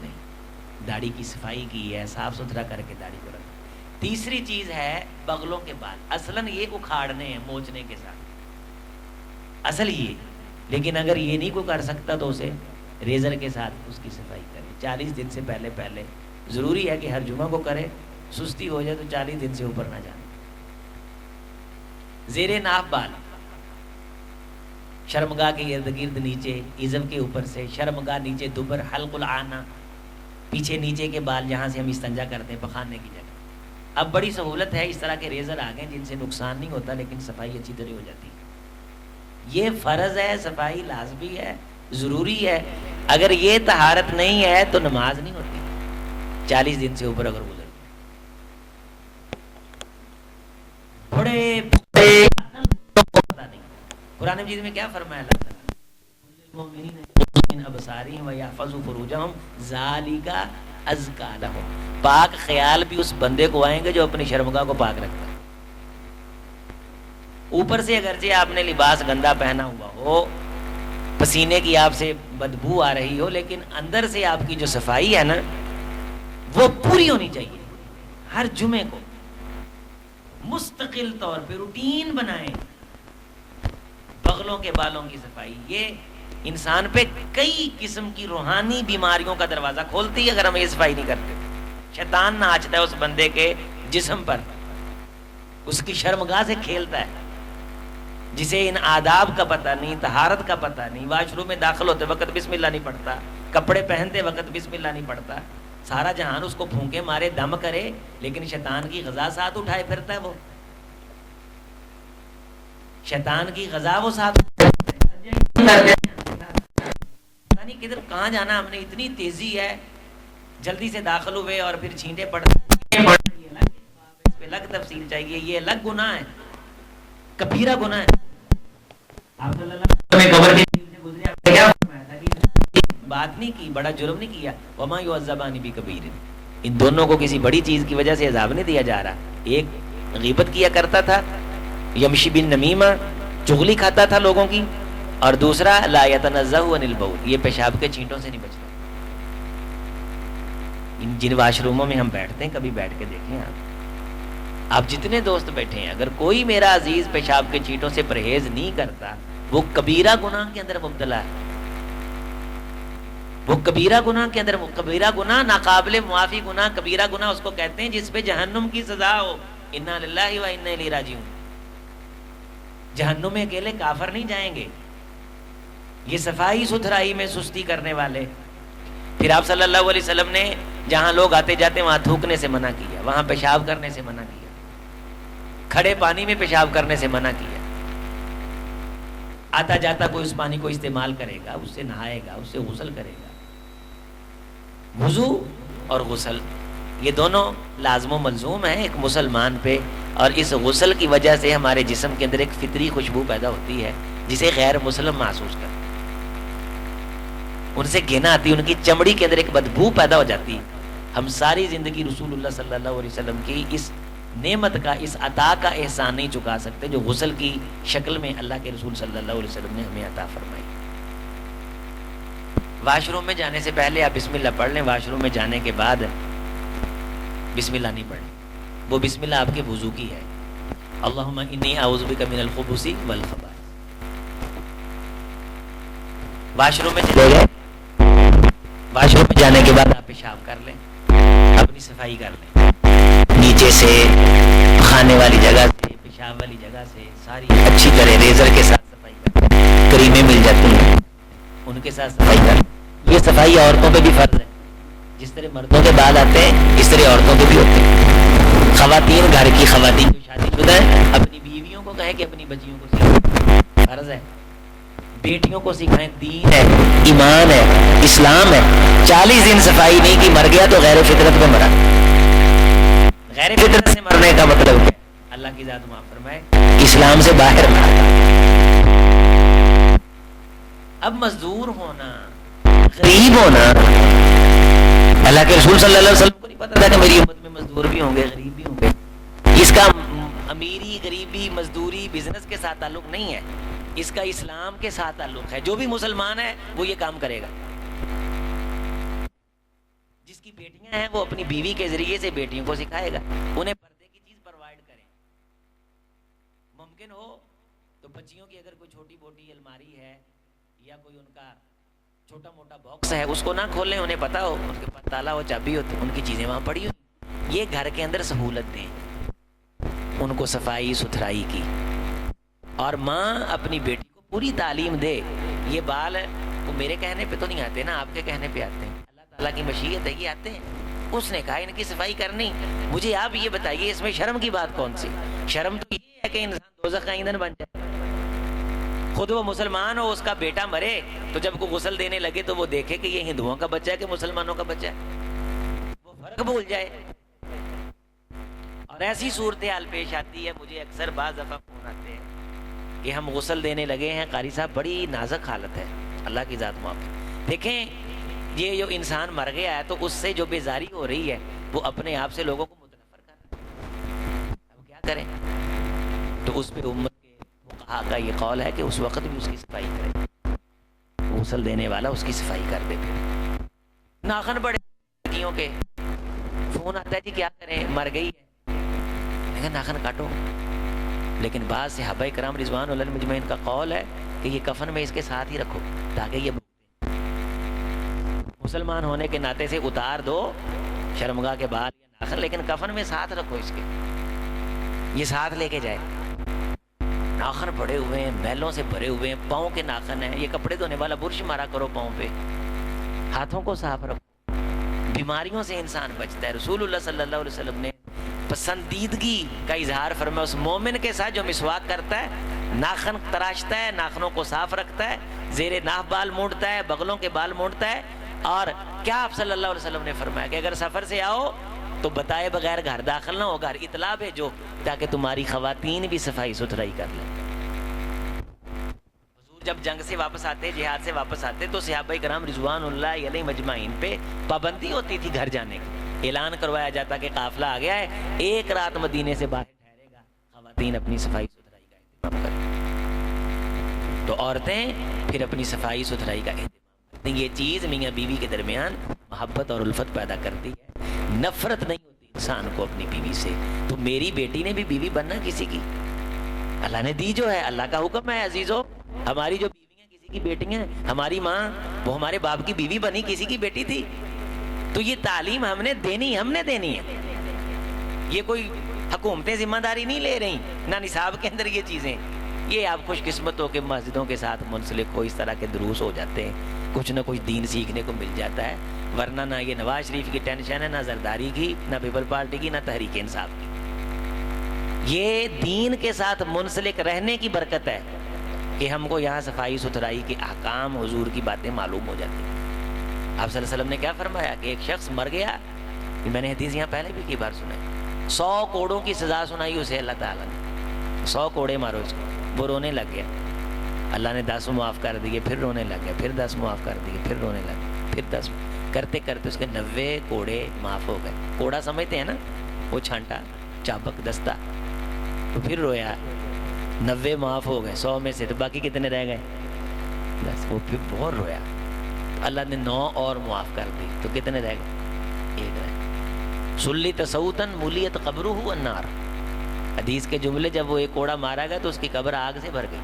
نہیں۔ داڑھی کی صفائی کی ہے، صاف ستھرا کر کے داڑھی کو رکھا۔ تیسری چیز ہے بغلوں کے بال، اصلاً یہ اکھاڑنے ہیں موچنے کے ساتھ، اصل یہ، لیکن اگر یہ نہیں کو کر سکتا تو اسے ریزر کے ساتھ اس کی صفائی کرے 40 دن سے پہلے ضروری ہے کہ ہر جمعہ کو کرے، سستی ہو جائے تو 40 دن سے اوپر نہ جانے۔ زیر ناف بال، شرمگاہ کے ارد گرد نیچے عزم کے اوپر سے، شرمگاہ نیچے دوبر، حلق العانہ پیچھے نیچے کے بال جہاں سے ہم استنجا کرتے ہیں پخانے کی جگہ۔ اب بڑی سہولت ہے، اس طرح کے ریزر آ گئے جن سے نقصان نہیں ہوتا لیکن صفائی اچھی طرح ہو جاتی ہے۔ یہ فرض ہے، صفائی لازمی ہے، ضروری ہے۔ اگر یہ طہارت نہیں ہے تو نماز نہیں ہوتی 40 دن سے اوپر اگر گزر بڑے پتہ نہیں۔ قرآن مجید میں کیا فرمایا اللہ تعالیٰ؟ ابصارہم ویحفظوا فروجہم ذالک ازکی لہم۔ پاک خیال بھی اس بندے کو آئیں گے جو اپنی شرمگاہ کو پاک رکھتا ہے۔ اوپر سے اگرچہ آپ نے لباس گندا پہنا ہوا ہو، پسینے کی آپ سے بدبو آ رہی ہو، لیکن اندر سے آپ کی جو صفائی ہے نا وہ پوری ہونی چاہیے۔ ہر جمعے کو مستقل طور پہ روٹین بنائیں بغلوں کے بالوں کی صفائی۔ یہ انسان پہ کئی قسم کی روحانی بیماریوں کا دروازہ کھولتی ہے اگر ہم یہ صفائی نہیں کرتے۔ شیطان ناچتا ہے اس بندے کے جسم پر، اس کی شرمگاہ سے کھیلتا ہے، جسے ان آداب کا پتہ نہیں، طہارت کا پتہ نہیں، واش روم میں داخل ہوتے وقت بسم اللہ نہیں پڑھتا، کپڑے پہنتے وقت بسم اللہ نہیں پڑھتا، سارا جہان اس کو پھونکے مارے دم کرے، لیکن شیطان کی غذا ساتھ اٹھائے پھرتا ہے۔ وہ شیطان کی غذا وہ ساتھ نہیں، کدھر کہاں جانا ہم نے، اتنی تیزی ہے، جلدی سے داخل ہوئے اور پھر چھینٹے پڑتے، اس پہ الگ تفصیل چاہیے، یہ الگ گناہ ہے، کبیرہ گناہ ہے۔ آپ صلی اللہ علیہ وسلم قبر کے سے گزرے، آپ نے کیا فرمایا تھا کہ بات نہیں کی، بڑا جرم نہیں کیا، وما یعذبان بکبیر، ان دونوں کو کسی بڑی چیز کی وجہ سے عذاب نہیں دیا جا رہا۔ ایک غیبت کیا کرتا تھا، یمشی بن نمیمہ، چغلی کھاتا تھا لوگوں کی، اور دوسرا لا یتنزہ عن البول، یہ پیشاب کے چھینٹوں سے نہیں بچتا۔ ان جن واش روموں میں ہم بیٹھتے ہیں کبھی بیٹھ کے دیکھیں آپ جتنے دوست بیٹھے ہیں، اگر کوئی میرا عزیز پیشاب کے چھینٹوں سے پرہیز نہیں کرتا، وہ کبیرہ گناہ کے اندر مبتلا ہے، وہ کبیرہ گناہ کے اندر، کبیرہ گناہ ناقابل معافی گناہ، کبیرہ گناہ اس کو کہتے ہیں جس پہ جہنم کی سزا ہو، انا للہ و انا الیہ راجعون۔ جہنم میں اکیلے کافر نہیں جائیں گے، یہ صفائی ستھرائی میں سستی کرنے والے۔ پھر آپ صلی اللہ علیہ وسلم نے جہاں لوگ آتے جاتے وہاں تھوکنے سے منع کیا، وہاں پیشاب کرنے سے منع کیا، کھڑے پانی میں پیشاب کرنے سے منع کیا۔ آتا جاتا کوئی اس پانی کو استعمال کرے گا، اس سے نہائے گا، اس سے غسل کرے گا۔ وضو اور غسل یہ دونوں لازم و ملزوم ہیں ایک مسلمان پہ، اور اس غسل کی وجہ سے ہمارے جسم کے اندر ایک فطری خوشبو پیدا ہوتی ہے جسے غیر مسلم محسوس کرتے ہیں، ان سے گھن آتی ہے، ان کی چمڑی کے اندر ایک بدبو پیدا ہو جاتی ہے۔ ہم ساری زندگی رسول اللہ صلی اللہ علیہ وسلم کی اس نعمت کا، اس عطا کا احسان نہیں چکا سکتے جو غسل کی شکل میں اللہ کے رسول صلی اللہ علیہ وسلم نے ہمیں عطا فرمائی۔ واش روم میں جانے سے پہلے آپ بسم اللہ پڑھ لیں، واش روم میں جانے کے بعد بسم اللہ نہیں پڑھیں، وہ بسم اللہ آپ کے وضو کی ہے۔ اللہم انی اعوذ بک من الخبث والخبائث۔ واش روم میں چلے گئے، واش روم میں جانے کے بعد آپ پیشاب کر لیں، اپنی صفائی کر لیں، نیچے سے، کھانے والی جگہ سے، پیشاب والی جگہ سے، ساری اچھی طرح ریزر کے ساتھ صفائی کر لیں، کریمیں مل جاتی ہیں ان کے ساتھ صفائی کر لیں۔ یہ صفائی عورتوں پہ بھی فرض ہے، جس طرح مردوں کے بال آتے ہیں اس طرح عورتوں کے بھی ہوتے ہیں۔ خواتین، گھر کی خواتین جو شادی موجود ہیں اپنی بیویوں کو کہیں کہ اپنی بچیوں کو سکھائیں، فرض ہے، بیٹیوں کو سکھائیں، دین ہے، ایمان ہے، اسلام ہے۔ 40 دن صفائی نہیں کی، مر گیا تو غیر فطرت پہ مرا۔ غیر فطرت سے مرنے کا مطلب کیا؟ اللہ کی ذات معاف فرمائے، اسلام سے باہر مرا۔ اب مزدور ہونا، غریب ہونا، اللہ کے رسول صلی اللہ علیہ وسلم کو نہیں پتا تھا کہ میری امت میں مزدور بھی ہوں گے، غریب بھی ہوں گے۔ اس کا امیری، غریبی، مزدوری بزنس کے ساتھ تعلق نہیں ہے، اس کا اسلام کے ساتھ تعلق ہے۔ جو بھی مسلمان ہے وہ یہ کام کرے گا۔ جس کی بیٹیاں ہیں وہ اپنی بیوی کے ذریعے سے بیٹیوں کو سکھائے گا، انہیں پردے کی چیز پرووائڈ کریں۔ ممکن ہو تو بچیوں کی اگر کوئی چھوٹی موٹی الماری ہے یا کوئی ان کا چھوٹا موٹا باکس ہے، اس کو نہ کھولیں، انہیں پتا ہو ان کے پاس تالا ہو، چابی ہو، ان کی چیزیں وہاں پڑی ہو۔ یہ گھر کے اندر سہولت دیں ان کو، صفائی ستھرائی کی۔ اور ماں اپنی بیٹی کو پوری تعلیم دے۔ یہ بال وہ میرے کہنے پہ تو نہیں آتے نا، آپ کے کہنے پہ آتے ہیں، اللہ تعالیٰ کی مشیت ہے، یہ آتے ہیں۔ اس نے کہا ان کی صفائی کرنی، مجھے آپ یہ بتائیے اس میں شرم کی بات کون سی؟ شرم تو یہ ہے کہ انسان دوزخ کا ایندھن بن جائے۔ خود وہ مسلمان ہو، اس کا بیٹا مرے تو جب کو غسل دینے لگے تو وہ دیکھے کہ یہ ہندوؤں کا بچہ ہے کہ مسلمانوں کا بچہ ہے، وہ فرق بھول جائے۔ اور ایسی صورتحال پیش آتی ہے، مجھے اکثر بعض دفعہ فون آتے ہیں کہ ہم غسل دینے لگے ہیں قاری صاحب، بڑی نازک حالت ہے، اللہ کی ذات معاف۔ دیکھیں یہ جو انسان مر گیا ہے تو اس سے جو بیزاری ہو رہی ہے وہ اپنے آپ سے لوگوں کو متنفر کر رہا ہے، اب کیا کریں؟ تو اس پہ امت کے فقہا کا یہ قول ہے کہ اس وقت بھی اس کی صفائی کرے، غسل دینے والا اس کی صفائی کر دے۔ پھر ناخن بڑے لڑکیوں کے فون آتا ہے جی کیا کریں، مر گئی ہے، لیکن ناخن کاٹو۔ لیکن بعض صحابہ کرام رضوان اللہ مجمعین کا قول ہے کہ یہ کفن میں اس کے ساتھ ہی رکھو تاکہ یہ مسلمان ہونے کے ناطے سے اتار دو شرمگاہ کے بعد یا ناخن، لیکن کفن میں ساتھ رکھو اس کے، یہ ساتھ لے کے جائے۔ ناخن پڑے ہوئے ہیں، میلوں سے بھرے ہوئے ہیں، پاؤں کے ناخن ہیں، یہ کپڑے دھونے والا برش مارا کرو پاؤں پہ، ہاتھوں کو صاف رکھو، بیماریوں سے انسان بچتا ہے۔ رسول اللہ صلی اللہ علیہ وسلم نے پسندیدگی کا اظہار فرمایا اس مومن کے ساتھ جو مسواک کرتا ہے، ناخن تراشتا ہے، ناخنوں کو صاف رکھتا ہے، زیر ناف بال مونڈتا ہے، بغلوں کے بال مونڈتا ہے۔ اور کیا آپ صلی اللہ علیہ وسلم نے فرمایا کہ اگر سفر سے آؤ تو بتائے بغیر گھر داخل نہ ہو، گھر اطلاع بھیجو تاکہ تمہاری خواتین بھی صفائی ستھرائی کر لیں۔ حضور جب جنگ سے واپس آتے، جہاد سے واپس آتے تو صحابہ کرام رضوان اللہ علیہ مجمعین پہ پابندی ہوتی تھی گھر جانے کی، اعلان کروایا جاتا کہ قافلہ آ گیا ہے، ایک رات مدینے سے باہر ٹھہرے گا، خواتین اپنی صفائی ستھرائی کا اہتمام کریں۔ تو عورتیں پھر اپنی صفائی ستھرائی کا اہتمام کریں۔ یہ چیز میاں بیوی کے درمیان محبت اور الفت پیدا کرتی ہے، نفرت نہیں ہوتی انسان کو اپنی بیوی سے۔ تو میری بیٹی نے بھی بیوی بننا کسی کی، اللہ نے دی جو ہے، اللہ کا حکم ہے عزیزو۔ ہماری جو بیویاں کسی کی بیٹیاں، ہماری ماں وہ ہمارے باپ کی بیوی بنی، کسی کی بیٹی تھی۔ تو یہ تعلیم ہم نے دینی ہے، یہ کوئی حکومتیں ذمہ داری نہیں لے رہی، نہ نصاب کے اندر یہ چیزیں۔ یہ آپ خوش قسمت ہو کہ مسجدوں کے ساتھ منسلک ہو، اس طرح کے دروس ہو جاتے ہیں، کچھ نہ کچھ دین سیکھنے کو مل جاتا ہے، ورنہ نہ یہ نواز شریف کی ٹینشن ہے، نہ زرداری کی، نہ پیپل پارٹی کی، نہ تحریک انصاف کی۔ یہ دین کے ساتھ منسلک رہنے کی برکت ہے کہ ہم کو یہاں صفائی ستھرائی کے احکام، حضور کی باتیں معلوم ہو جاتی ہیں۔ آپ صلی اللہ علیہ وسلم نے کیا فرمایا کہ ایک شخص مر گیا، میں نے حدیث یہاں پہلے بھی کئی بار سنائی، 100 کوڑوں کی سزا سنائی اسے اللہ تعالیٰ نے، 100 کوڑے مارو اس کو، وہ رونے لگ گیا، اللہ نے 10 معاف کر دیے، پھر رونے لگ گیا، پھر 10 معاف کر دیے، پھر رونے لگ گیا، پھر 10 کرتے کرتے اس کے 90 کوڑے معاف ہو گئے۔ کوڑا سمجھتے ہیں نا، وہ چھانٹا، چابک، دستہ، تو پھر رویا، 90 معاف ہو گئے 100 میں سے، تو باقی کتنے رہ گئے؟ 10۔ وہ پھر بہت رویا، اللہ نے 9 اور معاف کر دی، تو کتنے رہ گئے؟ 1 رہ گئے۔ سلیت صوتاً ملیت قبرہ النار، حدیث کے جملے، جب وہ ایک کوڑا مارا گیا تو اس کی قبر آگ سے بھر گئی۔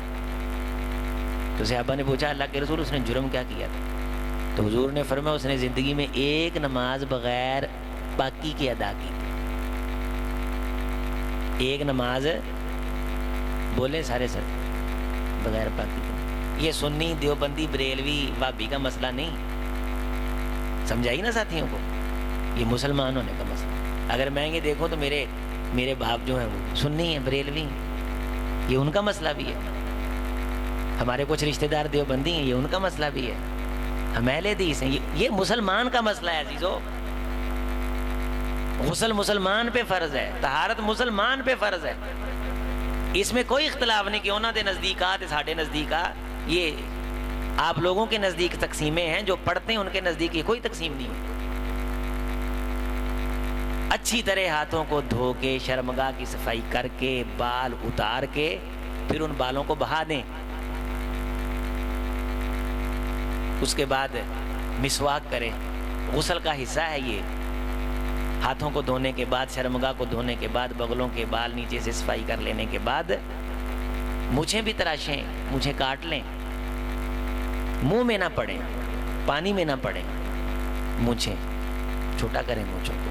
تو صحابہ نے پوچھا اللہ کے رسول اس نے جرم کیا کیا تھا؟ تو حضور نے فرمایا اس نے زندگی میں ایک نماز بغیر پاکی کے ادا کی تھی، ایک نماز، بولیں سارے سر، بغیر پاکی کے۔ یہ سنی، دیوبندی، بریلوی، وہابی کا مسئلہ نہیں، سمجھائی نا ساتھیوں کو، یہ مسلمان ہونے کا مسئلہ۔ اگر میں یہ دیکھوں تو میرے باپ جو ہیں وہ سنی ہیں، بریلوی ہیں، یہ ان کا مسئلہ بھی ہے. ہمارے کچھ رشتہ دار دیوبندی ہیں، یہ ان کا مسئلہ بھی ہے. ہم اہل حدیث ہیں، یہ مسلمان کا مسئلہ ہے عزیزو. غسل مسلمان پہ فرض ہے، طہارت مسلمان پہ فرض ہے. اس میں کوئی اختلاف نہیں کہ انہوں دے نزدیکات ساڈے نزدیکات، یہ آپ لوگوں کے نزدیک تقسیمیں ہیں، جو پڑھتے ہیں ان کے نزدیک یہ کوئی تقسیم نہیں ہے. اچھی طرح ہاتھوں کو دھو کے شرمگاہ کی صفائی کر کے بال اتار کے پھر ان بالوں کو بہا دیں. اس کے بعد مسواک کریں. غسل کا حصہ ہے یہ. ہاتھوں کو دھونے کے بعد، شرمگاہ کو دھونے کے بعد، بغلوں کے بال نیچے سے صفائی کر لینے کے بعد مونچھیں بھی تراشیں، مونچھیں کاٹ لیں. منہ میں نہ پڑیں، پانی میں نہ پڑیں. مونچھیں چھوٹا کریں مونچھوں کو.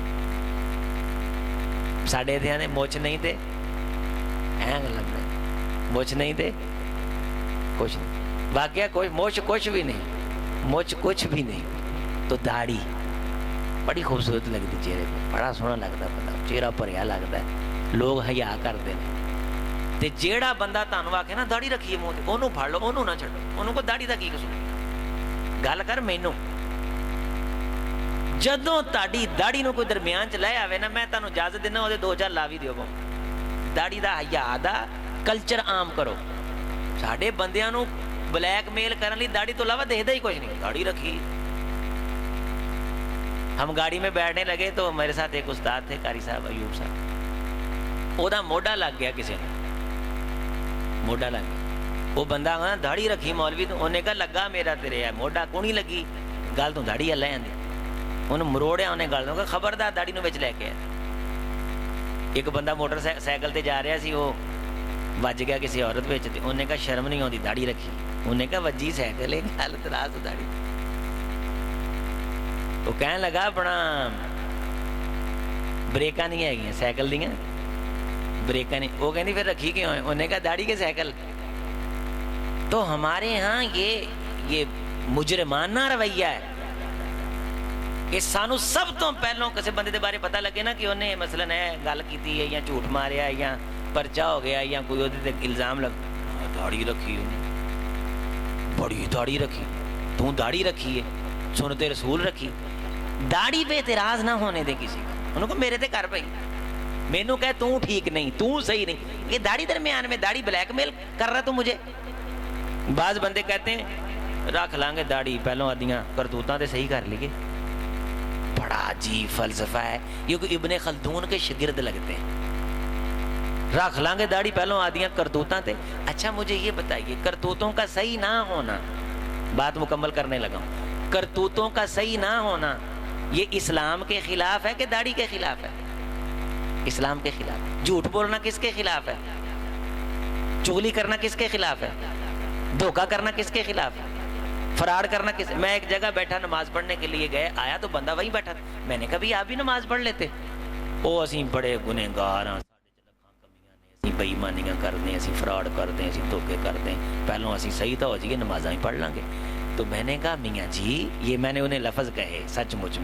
ساڑھے دھیانے موچ نہیں تھے، موچ نہیں تھے، کچھ نہیں. واقعہ کوئی موچ کچھ بھی نہیں، موچ کچھ بھی نہیں. تو داڑھی بڑی خوبصورت لگتی چہرے پہ، بڑا سونا لگتا بندہ، چہرہ پریا لگتا ہے، لوگ حیا کرتے ہیں. تے جیڑا بندہ تانوں آکھے نا داڑھی رکھیے منہ تے، اونوں پھڑ لو، اونوں نہ چھڈو. اونوں کو داڑھی دا کی قصور؟ گل کر مینوں. جدوں تہاڈی داڑھی نوں کوئی درمیان چ لے آوے نا، میں تانوں اجازت دینا اودے دو چار لا وی دیو. داڑھی دا حیا دا کلچر عام کرو. ساڈے بندیاں نوں بلیک میل کرن لئی داڑھی تو علاوہ دہدا ہی کچھ نہیں. داڑھی رکھی. ہم گاڑی میں بیٹھنے لگے تو میرے ساتھ ایک استاد تھے، قاری صاحب ایوب صاحب. وہ موڈا لگ گیا کسی نے، موڈا لگ گیا. وہ بندہ داڑھی رکھی مولوی تو انہیں کہا لگا میرا تیرے ہے موڈا کونی لگی گل تو داڑھی لے آندی. انہیں مروڑیا، انہیں گل کہ خبردار داڑھی نو وچ لے کے. ایک بندہ موٹر سائیکل تے جا رہا سی، وہ وج گیا کسی عورت وچ تے انہیں کہا شرم نہیں آتی داڑھی رکھی. انہیں کہا وجی سائیکل ہے گل تراس داڑھی. وہ کہنے لگا اپنا بریکاں نہیں ہے سائیکل دیا، بریکاں نہیں. وہ کہنی پھر رکھی کیوں ہے؟ انہیں کہا داڑھی کے سائیکل. تو ہمارے ہاں یہ مجرمانہ رویہ ہے کہ سانو سب تو پہلوں کسی بندے دے بارے پتہ لگے نا کہ انہیں مثلاً گل کیتی ہے یا جھوٹ ماریا یا پرچہ ہو گیا یا کوئی وہ الزام لگ، داڑھی رکھی انہیں، بڑی داڑھی رکھی. تو داڑھی رکھی ہے، سنت رسول رکھی. داڑھی پہ اعتراض نہ ہونے دے کسی کا. انہوں کو میرے تے کر پئی، مینوں کہے تو ٹھیک نہیں، تو صحیح نہیں. یہ داڑھی درمیان میں داڑھی بلیک میل کر رہا تو مجھے. بعض بندے کہتے ہیں رکھ لیں گے داڑھی، پہلوں آدیاں کرتوتاں تے صحیح کر لیے. بڑا عجیب فلسفہ ہے یہ. کوئی ابن خلدون کے شاگرد لگتے ہیں. رکھ لیں گے داڑھی، پہلوں آدیاں کرتوتاں تے. اچھا مجھے یہ بتائیے، کرتوتوں کا صحیح نہ ہونا، بات مکمل کرنے لگا ہوں، کرتوتوں کا صحیح نہ ہونا یہ اسلام کے خلاف ہے کہ داڑھی کے خلاف ہے؟ اسلام کے خلاف. جھوٹ بولنا کس کے خلاف ہے؟ چغلی کرنا کس کے خلاف ہے؟ دھوکہ کرنا کس کے خلاف ہے؟ فراڈ کرنا کس؟ میں ایک جگہ بیٹھا نماز پڑھنے کے لیے گئے، آیا تو بندہ وہیں بیٹھا. میں نے کہا بھی آپ بھی نماز پڑھ لیتے. وہ اسی بڑے گنہگار ہاں، اسی بےایمانیاں کرتے ہیں، اسی فراڈ کرتے ہیں، اسی دھوکے کرتے ہیں، پہلوں اسی صحیح تو ہو جائیے نمازاں ہی پڑھ لیں گے. تو میں نے کہا میاں جی، یہ میں نے انہیں لفظ کہے سچ مچ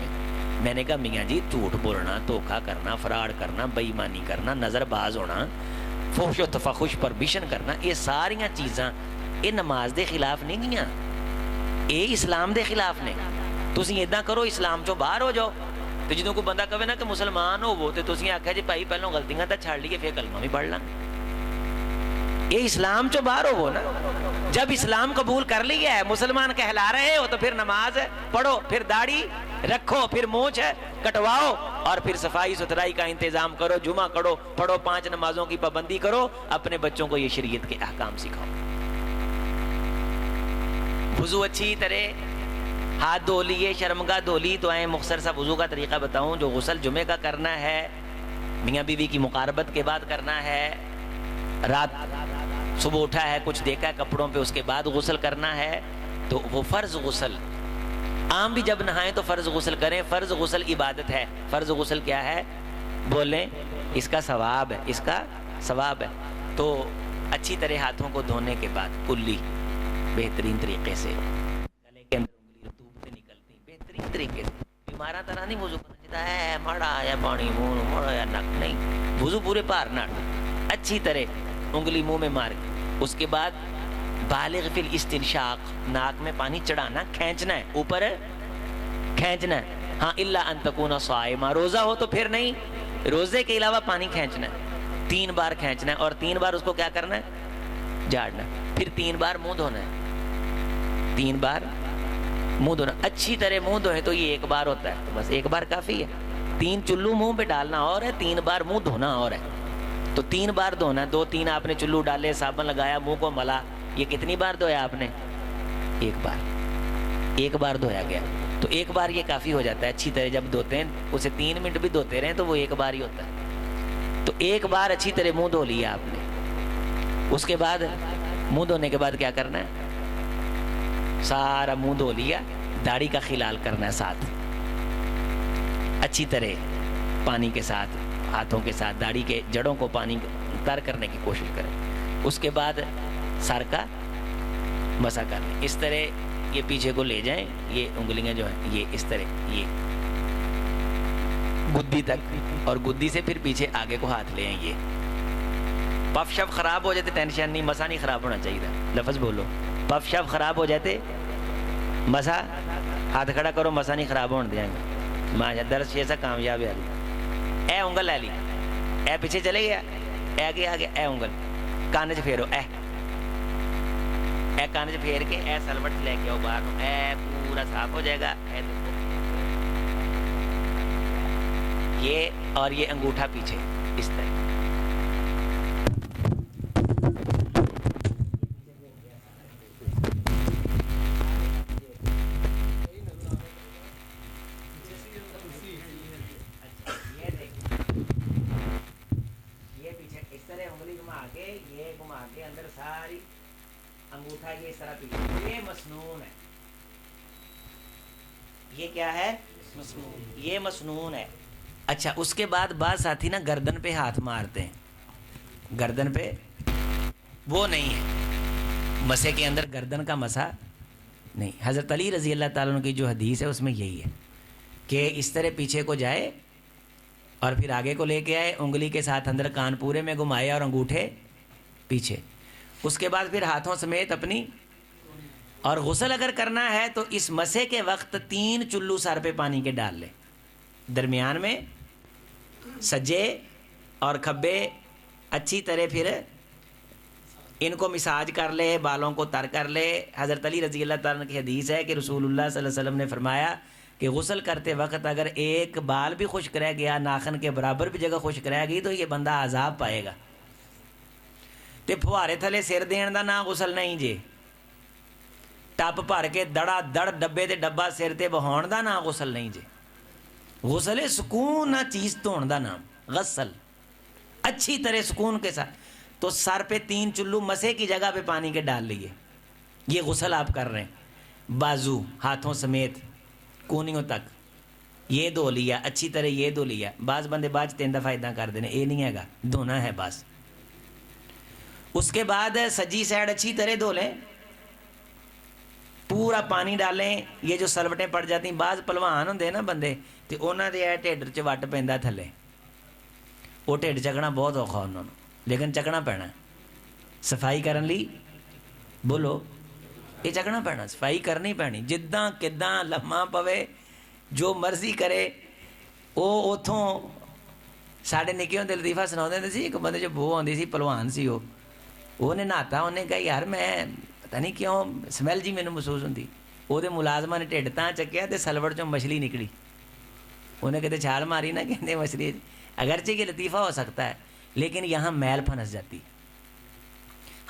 میں نے کہا میاں جی جھوٹ بولنا، دھوکہ کرنا، فراڈ کرنا، بے ایمانی کرنا، نظر باز ہونا، فحش و تفحش پرمیشن کرنا، یہ ساریاں چیزاں یہ نماز دے خلاف نہیں گیاں، یہ اسلام دے خلاف نے. تسی اداں کرو اسلام چوں باہر ہو جاؤ. تو جدوں کوئی بندہ کہے نا کہ مسلمان ہوو تے تسی آکھیا جی بھائی پہلوں غلطیاں تے چھڑ لیے پھر کلمہ بھی پڑھ لیں. یہ اسلام چوں باہر ہوو نا. جب اسلام قبول کر لیا ہے، مسلمان کہلا رہے ہو، تو پھر نماز پڑھو، پھر داڑھی رکھو، پھر مونچھ کٹواؤ، اور پھر صفائی ستھرائی کا انتظام کرو، جمعہ کرو، پڑھو، 5 نمازوں کی پابندی کرو، اپنے بچوں کو یہ شریعت کے احکام سکھاؤ. وضو اچھی طرح ہاتھ دھو لیے، شرمگاہ دھو لی. تو آئیں مختصر سا وضو کا طریقہ بتاؤں. جو غسل جمعے کا کرنا ہے، میاں بیوی کی مقاربت کے بعد کرنا ہے. رات صبح اٹھا ہے، کچھ دیکھا ہے کپڑوں پہ، اس کے بعد غسل کرنا ہے. تو وہ فرض غسل، عام بھی جب نہائیں تو فرض غسل کریں. فرض غسل عبادت ہے. فرض غسل کیا ہے؟ بولیں، اس کا ثواب ہے، اس کا ثواب ہے. تو اچھی طرح ہاتھوں کو دھونے کے بعد کلی بہترین طریقے سے، گلے کے اندر انگلی رطوبتیں نکلتی بہترین طریقے سے. بیمارہ طرح نہیں وضو کرنا چاہتا ہے، مڑا یا پانی منہ مڑا یا نک، نہیں. وضو پورے پار نہ اچھی طرح انگلی منہ میں مار کے. اس کے بعد بالغ فی الاستنشاق، ناک میں پانی چڑھانا، کھینچنا ہے، اوپر کھینچنا ہے. ہاں الا ان تکون صائما، روزہ ہو تو پھر نہیں، روزے کے علاوہ پانی کھینچنا ہے، 3 بار کھینچنا ہے، اور 3 بار اس کو کیا کرنا ہے؟ جھاڑنا. پھر 3 بار منہ دھونا ہے، 3 بار منہ دھونا. اچھی طرح منہ دھوئے تو یہ 1 بار ہوتا ہے، تو بس 1 بار کافی ہے. 3 چلو منہ پہ ڈالنا اور ہے، 3 بار منہ دھونا اور ہے. تو 3 بار دھونا. 2-3 آپ نے چلو ڈالے، صابن لگایا، منہ کو ملا. یہ کتنی بار دھویا آپ نے؟ 1 بار. 1 بار دھویا گیا. تو 1 بار یہ کافی ہو جاتا ہے. اچھی طرح جب دھوتے ہیں اسے 3 منٹ بھی دھوتے رہیں تو وہ 1 بار ہی ہوتا ہے. تو 1 بار اچھی طرح منہ دھو لیا آپ نے. اس کے بعد منہ دھونے کے بعد کیا کرنا ہے؟ سارا منہ دھو لیا، داڑھی کا خلال کرنا ہے ساتھ، اچھی طرح پانی کے ساتھ، ہاتھوں کے ساتھ داڑھی کے جڑوں کو پانی تر کرنے کی کوشش کریں. اس کے بعد سر کا مسح کر لیں. اس طرح یہ پیچھے کو لے جائیں، یہ انگلیاں جو ہیں یہ اس طرح، یہ گدی تک، اور گدی سے پھر پیچھے آگے کو ہاتھ لے آئیں. یہ پف شف خراب ہو جاتے ٹینشن نہیں، مسا نہیں خراب ہونا چاہیے تھا. لفظ بولو، پف شف خراب ہو جاتے مسا، ہاتھ کھڑا کرو، مسا نہیں خراب ہونے دیں گے. ماشاء درس ایسا کامیاب ہے. اے انگل لے لی، اے پیچھے چلے گیا، اے آگے آگے، اے انگل کان چ پھیرو، اے کان چ پھیر کے اے سلوٹ لے کے آؤ باہر، اے پورا صاف ہو جائے گا. اے دیکھو یہ، اور یہ انگوٹھا پیچھے اس طرح. انگوٹھا یہ اس طرح پیچھے، یہ مسنون ہے. یہ کیا ہے؟ یہ مسنون ہے. اچھا اس کے بعد بعض ساتھی نا گردن پہ ہاتھ مارتے ہیں. گردن پہ وہ نہیں ہے، مسے کے اندر گردن کا مسا نہیں. حضرت علی رضی اللہ تعالیٰ عنہ کی جو حدیث ہے اس میں یہی ہے کہ اس طرح پیچھے کو جائے اور پھر آگے کو لے کے آئے، انگلی کے ساتھ اندر کان پورے میں گھمائے اور انگوٹھے پیچھے. اس کے بعد پھر ہاتھوں سمیت اپنی، اور غسل اگر کرنا ہے تو اس مسے کے وقت 3 چلو سر پہ پانی کے ڈال لے، درمیان میں سجے اور کھبے اچھی طرح پھر ان کو مساج کر لے، بالوں کو تر کر لے. حضرت علی رضی اللہ تعالیٰ کی حدیث ہے کہ رسول اللہ صلی اللہ علیہ وسلم نے فرمایا کہ غسل کرتے وقت اگر ایک بال بھی خشک رہ گیا، ناخن کے برابر بھی جگہ خشک رہ گئی، تو یہ بندہ عذاب پائے گا. تے پھوارے تھلے سر دین دا نہ غسل نہیں جے، ٹپ بھر کے دڑا دڑ ڈبے تے ڈبا سر تے بہاؤن دا نہ غسل نہیں جے. غسل سکون نہ چیز دھون دا نام غسل، اچھی طرح سکون کے ساتھ. تو سر پہ 3 چلو مسے کی جگہ پہ پانی کے ڈال لیے، یہ غسل آپ کر رہے ہیں. بازو ہاتھوں سمیت کونیوں تک یہ دھو لیا، اچھی طرح یہ دھو لیا. بعض بندے بعد 3 دفعہ اداں کر دینے، یہ نہیں ہے گا، دھونا ہے بس. اس کے بعد سجی سائڈ اچھی طرح دھو لیں، پورا پانی ڈالیں. یہ جو سلوٹیں پڑ جاتی ہیں، بعض پلوان ہوندے نا بندے تے انہاں دے اے ٹھڈ چ وٹ پیندا تھلے، وہ ٹھڈ چکنا بہت اوکھا انہاں نوں، لیکن چکنا پینا صفائی کرن لی. بولو یہ چکنا پینا، صفائی کرنی پینی. جداں کداں لمحہ پوے، جو مرضی کرے. وہ اتوں ساڈے نکے ہوندے لطیفہ سناؤندے ہوندے سی، ایک بندے جو بو آندی سی، پلوان سی، وہ نے نہاتا، انہیں کہا یار میں پتہ نہیں کیوں سمیل جی مینوں محسوس ہوندی. وہ ملازمہ نے ٹھڈ تاں چکیا تے سلوڑ چوں مچھلی نکلی. انہیں کہتے چھال ماری نا کہتے مچھلی. اگرچہ یہ لطیفہ ہو سکتا ہے لیکن یہاں میل پھنس جاتی.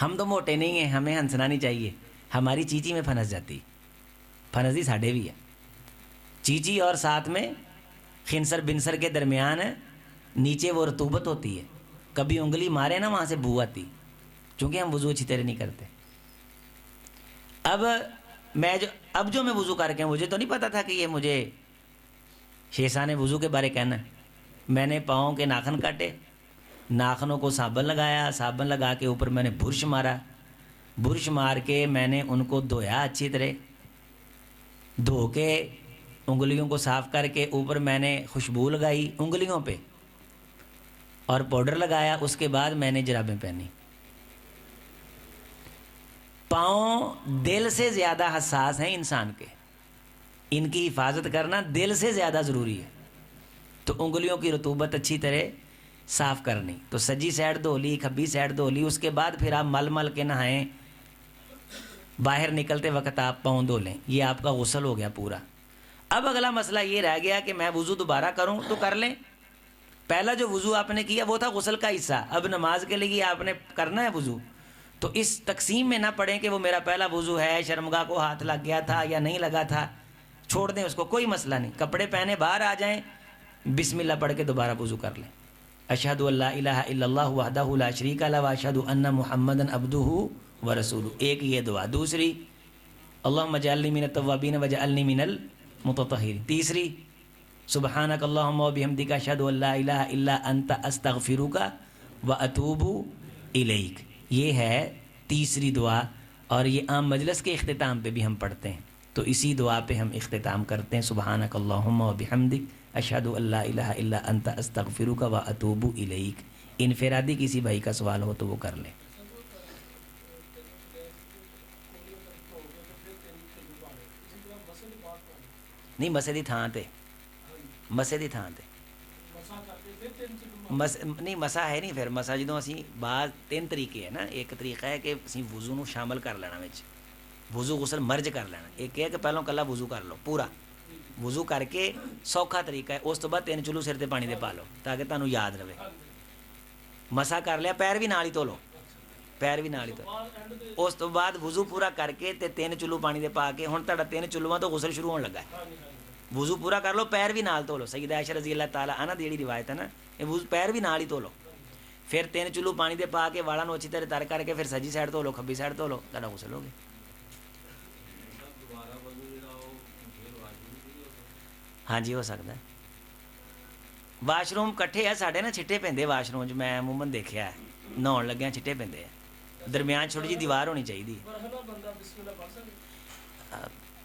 ہم تو موٹے نہیں ہیں، ہمیں ہنسنا نہیں چاہیے. ہماری چیچی میں پھنس جاتی، پھنستی ساڈے بھی ہے چیچی، اور ساتھ میں خنسر بنسر کے درمیان نیچے وہ رطوبت ہوتی ہے. کبھی انگلی مارے نا وہاں سے بو آتی، چونکہ ہم وضو اچھی طرح نہیں کرتے. اب جو میں وضو کر کے، مجھے تو نہیں پتا تھا کہ یہ مجھے شیخان وضو کے بارے کہنا ہے. میں نے پاؤں کے ناخن کاٹے، ناخنوں کو صابن لگایا، صابن لگا کے اوپر میں نے برش مارا، برش مار کے میں نے ان کو دھویا اچھی طرح. دھو کے انگلیوں کو صاف کر کے اوپر میں نے خوشبو لگائی انگلیوں پہ، اور پاؤڈر لگایا، اس کے بعد میں نے جرابیں پہنی. پاؤں دل سے زیادہ حساس ہیں انسان کے، ان کی حفاظت کرنا دل سے زیادہ ضروری ہے. تو انگلیوں کی رطوبت اچھی طرح صاف کرنی. تو سجی سائڈ دھو لی، کھبی سائڈ دھو لی، اس کے بعد پھر آپ مل مل کے نہائیں. باہر نکلتے وقت آپ پاؤں دھو لیں. یہ آپ کا غسل ہو گیا پورا. اب اگلا مسئلہ یہ رہ گیا کہ میں وضو دوبارہ کروں تو کر لیں. پہلا جو وضو آپ نے کیا وہ تھا غسل کا حصہ، اب نماز کے لیے آپ نے کرنا ہے وضو. تو اس تقسیم میں نہ پڑیں کہ وہ میرا پہلا وضو ہے، شرمگاہ کو ہاتھ لگ گیا تھا یا نہیں لگا تھا، چھوڑ دیں اس کو، کوئی مسئلہ نہیں. کپڑے پہنے باہر آ جائیں، بسم اللہ پڑھ کے دوبارہ وضو کر لیں. اشہد ان لا الہ الا اللہ وحدہ لا شریک لہ واشہد ان محمدا عبدہ ورسولہ. ایک یہ دعا. دوسری اللہم اجعلنی من التوابین واجعلنی من المتطہرین. تیسری سبحانک اللہم وبحمدک اشہد ان لا الہ الا انت استغفرک واتوب الیک. یہ ہے تیسری دعا، اور یہ عام مجلس کے اختتام پہ بھی ہم پڑھتے ہیں. تو اسی دعا پہ ہم اختتام کرتے ہیں، سبحانک اللہم وبحمدک اشہد ان لا الہ الا انت استغفرک واتوب الیک. انفرادی کسی بھائی کا سوال ہو تو وہ کر لیں. نہیں مسے دی تھان تے، مسے دی تھان تے نہیں مسا ہے نہیں. پھر مسا جدوں اسی بعض تین طریقے ہیں نا. ایک طریقہ ہے کہ اسی وضو نو شامل کر لینا وچ، وضو غسل مرج کر لینا. ایک ہے کہ پہلوں کلا وضو کر لو پورا، وضو کر کے سوکھا طریقہ ہے، اس تو بعد 3 چلو سر تے پانی دے پا لو تاکہ تانوں یاد رہے. مسا کر لیا، پیر بھی نال ہی دھو لو، پیر بھی نال ہی دھو. اس تو بعد وضو پورا کر کے تے 3 چلو پانی دے پا کے ہن تہاڈا 3 چلواں تو غسل شروع ہون لگا ہے. وضو پورا کر لو، پیر بھی نال دھو لو. سیدہ عائشہ رضی اللہ تعالیٰ عنہ دی جڑی روایت ہے نا، یہ وضو پیر بھی نال ہی دھو لو. پھر 3 چلو پانی دے پا کے والاں نوں اچھی طرح تر کر کے پھر سجی سائڈ دھو لو، کھبی سائڈ دھو لو، تہاڈا غسل ہو گیا. ہاں جی ہو سکتا ہے. واش روم کٹھے ہے ساڈے نا، چھٹے پیندے واش روم چ. میں عموماً دیکھا ہے نہاؤن لگیاں چھٹے پیندے ہیں. درمیان چھوٹی جی دیوار ہونی چاہیے.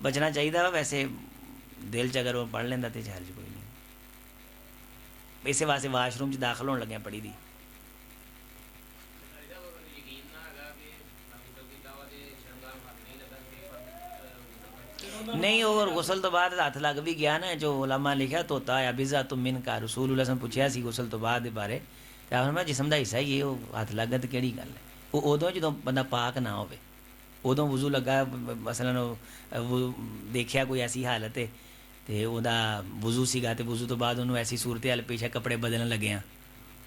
بچنا چاہیے. ویسے دل چ اگر وہ پڑھ لینا تو حرج کوئی نہیں. اسی واسطے واش روم چ داخل ہونے لگیا پڑھی دی. نہیں اور غسل تو بعد ہاتھ لگ بھی گیا نا. جو علماء لکھا توتا ہے بزا تم من کا رسول اللہ وسلم پوچھا سی غسل تو بعد بارے، میں جسم کا حصہ ہی یہ ہاتھ لگ گیا تو کہڑی گل ہے. وہ ادوں جدوں بندہ پاک نہ ہوئے ادوں وضو لگا، مثلاً وہ دیکھا کوئی ایسی حالت ہے تو وہ وضو سیگا تو وضو تو بعد انہوں ایسی صورت حال پیش ہے کپڑے بدلن لگے ہیں،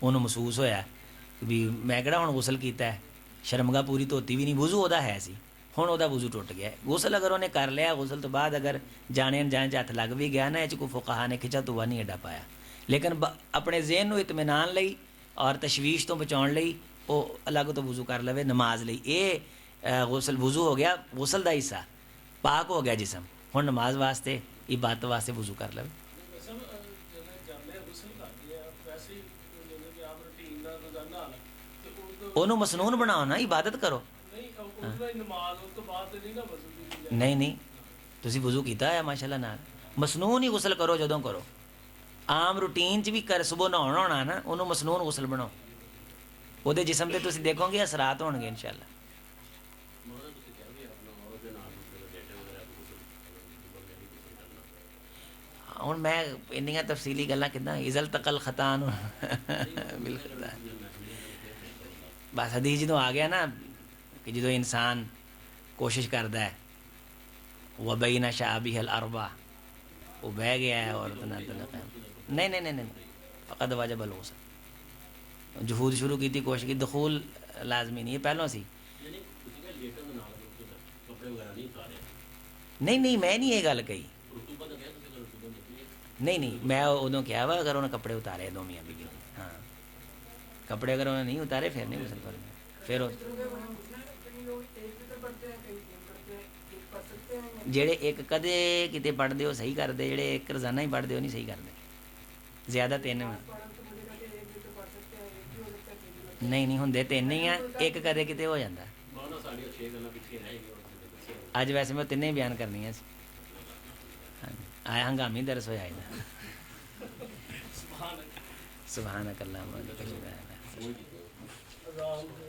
انہوں محسوس ہویا بھی میں کہڑا ہوں غسل کیتا ہے، شرمگاہ پوری دھوتی بھی نہیں، وضو وہ ہے سی، ہوں وہ وضو ٹوٹ گیا ہے. غسل اگر انہیں کر لیا، غسل تو بعد اگر جانے انجان ہاتھ لگ بھی گیا نا، یہ کوئی فقہا نے کھچا تو نہیں اڈا پایا. لیکن اپنے ذہن نو اطمینان لئی اور تشویش تو بچاؤن لئی وہ الگ تو وضو کر لے نماز لئی. یہ غسل وضو ہو گیا غسل دا حصہ، پاک ہو گیا جسم، ہوں نماز واسطے عبادت واسطے وضو کر لے. انہوں مسنون بناؤ نا، عبادت کرو. نہیں نہیں تسی وضو کیتا ہے ماشاء اللہ نال، مسنون ہی غسل کرو جدوں کرو. عام روٹین چ بھی کر صبح نہاؤنا ہونا نا، انہوں مسنون غسل بناؤ. وہ جسم سے تسی دیکھو گے اثرات ہون گے انشاءاللہ. ہوں میں انیاں تفصیلی گلاں کداں ازل تقل خطان بالخطان. بس حدیث جدوں آ گیا نا کہ جدوں انسان کوشش کرتا ہے وبین شعابہ الاربع، وہ بہ گیا ہے اور نہیں نہیں نہیں نہیں فقط واجب الغسل. جہود شروع کی تھی، کوشش کی، دخول لازمی نہیں ہے پہلوں سی. نہیں نہیں میں نہیں یہ گل کہی، نہیں نہیں میں ادوں کیا وا اگر انہیں کپڑے اتارے دو میاں بیوی، ہاں کپڑے اگر انہیں نہیں اتارے پھر نہیں غسل کرنا. پھر جڑے ایک کدے کتے پڑھتے ہو صحیح کرتے، جڑے ایک روزانہ ہی پڑھتے ہو نہیں صحیح کرتے. زیادہ 3 نہیں نہیں ہوں 3 ہی ہیں، ایک کدے کتے ہو جاتا. اج ویسے میں 3 ہی بیان کرنی ہے. آیا ہنگامی درس ہو جائے گا. سبحانک اللہم و بحمدک اشہد ان لا الہ الا انت۔